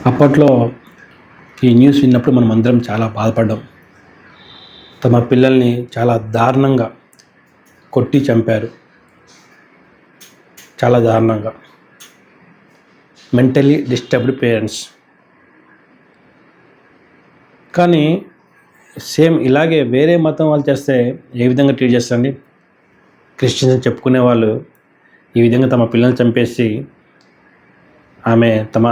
అప్పట్లో ఈ న్యూస్ విన్నప్పుడు మనం అందరం చాలా బాధపడ్డాం. తమ పిల్లల్ని చాలా దారుణంగా కొట్టి చంపారు. చాలా దారుణంగా. Mentally disturbed parents. కానీ సేమ్ ఇలాగే వేరే మతం వాళ్ళు చేస్తే ఏ విధంగా ట్రీట్ చేస్తారండి? క్రిస్టియన్స్ చెప్పుకునే వాళ్ళు ఈ విధంగా తమ పిల్లల్ని చంపేసి ఆమె తన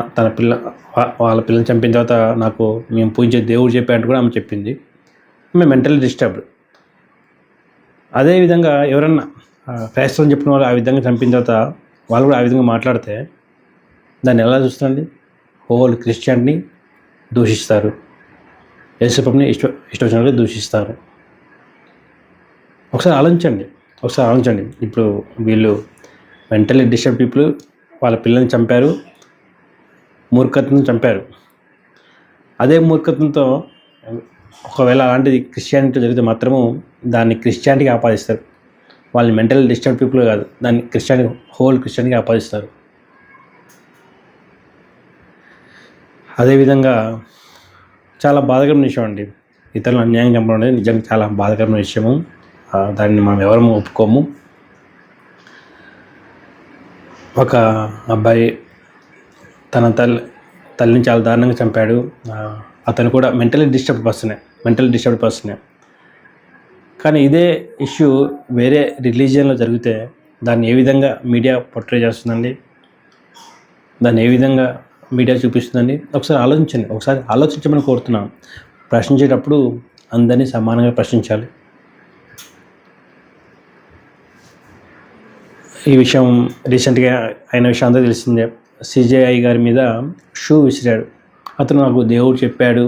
వాళ్ళ పిల్లల్ని చంపిన తర్వాత నాకు మేము పూజించే దేవుడు చెప్పారంటూ కూడా ఆమె చెప్పింది. ఆమె మెంటల్లీ డిస్టర్బ్డ్. అదేవిధంగా ఎవరన్నా క్రైస్తవం చెప్పిన వాళ్ళు ఆ విధంగా చంపిన తర్వాత వాళ్ళు కూడా ఆ విధంగా మాట్లాడితే దాన్ని ఎలా చూస్తారండి? హోల్ క్రిస్టియానిటీని దూషిస్తారు, యేసుప్రభుని ఇష్టం దూషిస్తారు. ఒకసారి ఆలోచించండి. ఇప్పుడు వీళ్ళు మెంటల్లీ డిస్టర్బ్ పీపుల్ వాళ్ళ పిల్లల్ని చంపారు, మూర్ఖత్వం చంపారు. అదే మూర్ఖత్వంతో ఒకవేళ అలాంటిది క్రిస్టియానిటీ జరిగితే మాత్రము దాన్ని క్రిస్టియానిటీకి ఆపాదిస్తారు. వాళ్ళని మెంటల్ డిస్టర్బ్ పీపుల్ కాదు, దాన్ని హోల్ క్రిస్టియానిటీకి ఆపాదిస్తారు. అదేవిధంగా చాలా బాధాకరమైన విషయం అండి. ఇతరులను అన్యాయం చంపడం అనేది నిజంగా చాలా బాధాకరమైన విషయము. దాన్ని మనం ఎవరము ఒప్పుకోము. ఒక అబ్బాయి తన తల్లిని చాలా దారుణంగా చంపాడు. అతను కూడా మెంటలీ డిస్టర్బ్డ్ పర్సనే. కానీ ఇదే ఇష్యూ వేరే రిలీజియన్లో జరిగితే దాన్ని ఏ విధంగా మీడియా పోర్ట్రే చేస్తుందండి? దాన్ని ఏ విధంగా మీడియా చూపిస్తుందండి? ఒకసారి ఆలోచించమని కోరుతున్నాం. ప్రశ్నించేటప్పుడు అందరినీ సమానంగా ప్రశ్నించాలి. ఈ విషయం రీసెంట్గా అయిన విషయం అందరూ తెలిసిందే. సిజేఐ గారి మీద షూ విసిరాడు. అతను నాకు దేవుడు చెప్పాడు,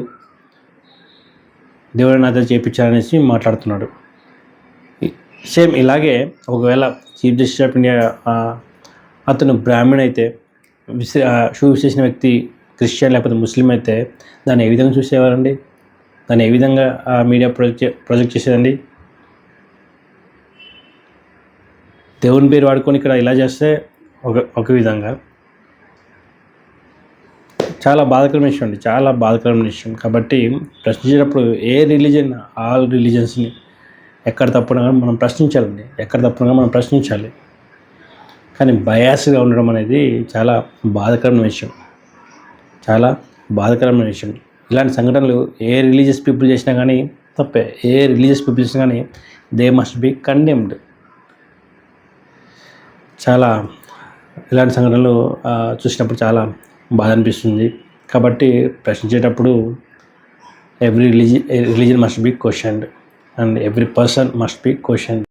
దేవుడు నాతో చేయించాడనేసి మాట్లాడుతున్నాడు. సేమ్ ఇలాగే ఒకవేళ చీఫ్ జస్టిస్ ఆఫ్ ఇండియా అతను బ్రాహ్మణ్ అయితే, షూ విసిరేసిన వ్యక్తి క్రిస్టియన్ లేకపోతే ముస్లిం అయితే దాన్ని ఏ విధంగా చూసేవారండి? దాన్ని ఏ విధంగా మీడియా ప్రొజెక్ట్ చేసేదండి? దేవుని పేరు వాడుకొని ఇక్కడ ఇలా చేస్తే ఒక విధంగా చాలా బాధాకరమైన విషయం. కాబట్టి ప్రశ్నించేటప్పుడు ఆల్ రిలీజన్స్ని ఎక్కడ తప్పున మనం ప్రశ్నించాలి. కానీ బయాస్గా ఉండడం అనేది చాలా బాధాకరమైన విషయం. ఇలాంటి సంఘటనలు ఏ రిలీజియస్ పీపుల్ చేసినా కానీ తప్పే. They must be condemned. ఇలాంటి సంఘటనలు చూసినప్పుడు చాలా బాధ అనిపిస్తుంది. కాబట్టి ప్రశ్నించేటప్పుడు every religion must be questioned and every person must be questioned.